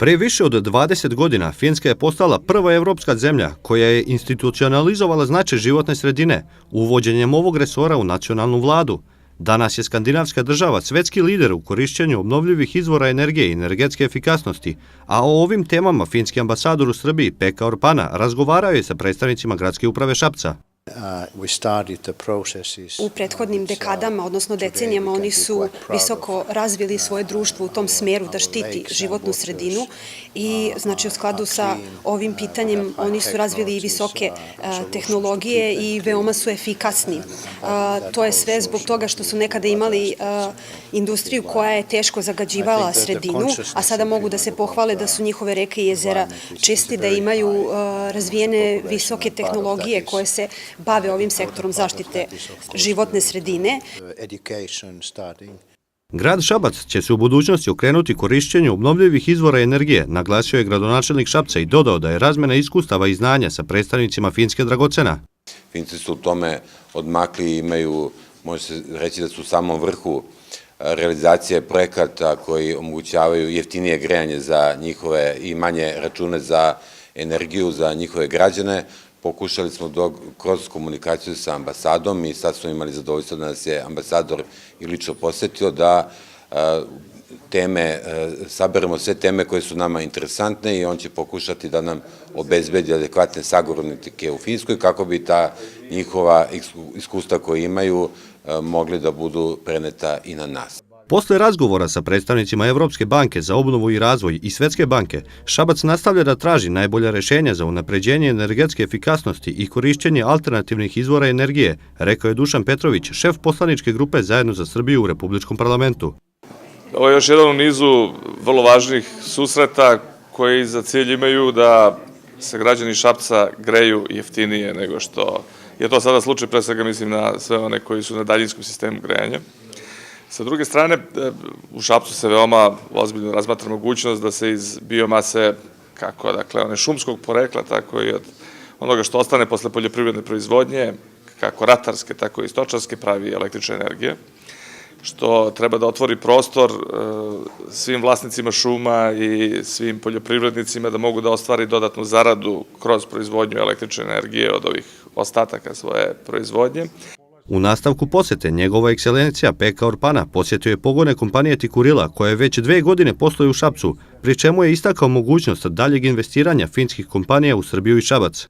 Prije više od 20 godina Finska je postala prva evropska zemlja koja je institucionalizovala značaj životne sredine uvođenjem ovog resora u nacionalnu vladu. Danas je skandinavska država svetski lider u korišćenju obnovljivih izvora energije i energetske efikasnosti, a o ovim temama finski ambasador u Srbiji Pekka Orpana razgovarao je sa predstavnicima gradske uprave Šapca. U prethodnim dekadama, odnosno decenijama, oni su visoko razvili svoje društvo u tom smeru da štiti životnu sredinu i znači u skladu sa ovim pitanjem oni su razvili i visoke tehnologije i veoma su efikasni. To je sve zbog toga što su nekada imali industriju koja je teško zagađivala sredinu, a sada mogu da se pohvale da su njihove reke i jezera čisti, da imaju razvijene visoke tehnologije koje se bave ovim sektorom zaštite životne sredine. Grad Šabac će se u budućnosti okrenuti korišćenju obnovljivih izvora energije, naglasio je gradonačelnik Šapca i dodao da je razmena iskustava i znanja sa predstavnicima Finske dragocena. Finci su u tome odmakli i imaju, može se reći da su u samom vrhu realizacije projekata koji omogućavaju jeftinije grejanje za njihove i manje račune za energiju za njihove građane. Pokušali smo kroz komunikaciju sa ambasadom i sad smo imali zadovoljstvo da nas je ambasador i lično posetio da saberemo sve teme koje su nama interesantne i on će pokušati da nam obezbedi adekvatne sagovornike u Finskoj kako bi ta njihova iskustva koje imaju mogli da budu preneta i na nas. Posle razgovora sa predstavnicima Evropske banke za obnovu i razvoj i Svetske banke, Šabac nastavlja da traži najbolja rešenja za unapređenje energetske efikasnosti i korišćenje alternativnih izvora energije, rekao je Dušan Petrović, šef poslaničke grupe Zajedno za Srbiju u Republičkom parlamentu. Ovo je još jedan u nizu vrlo važnih susreta koji za cilj imaju da se građani Šapca greju jeftinije nego što je to sada slučaj, pre svega mislim na sve one koji su na daljinskom sistemu grejanja. Sa druge strane, u Šapcu se veoma ozbiljno razmatra mogućnost da se iz biomase, kako dakle one šumskog porekla, tako i od onoga što ostane posle poljoprivredne proizvodnje, kako ratarske, tako i stočarske, pravi električna energija, što treba da otvori prostor svim vlasnicima šuma i svim poljoprivrednicima da mogu da ostvari dodatnu zaradu kroz proizvodnju električne energije od ovih ostataka svoje proizvodnje. U nastavku posete njegova ekscelencija Pekka Orpana posjetio je pogone kompanije Tikurila koje već 2 godine posluju u Šapcu, pri čemu je istakao mogućnost daljeg investiranja finskih kompanija u Srbiju i Šabac.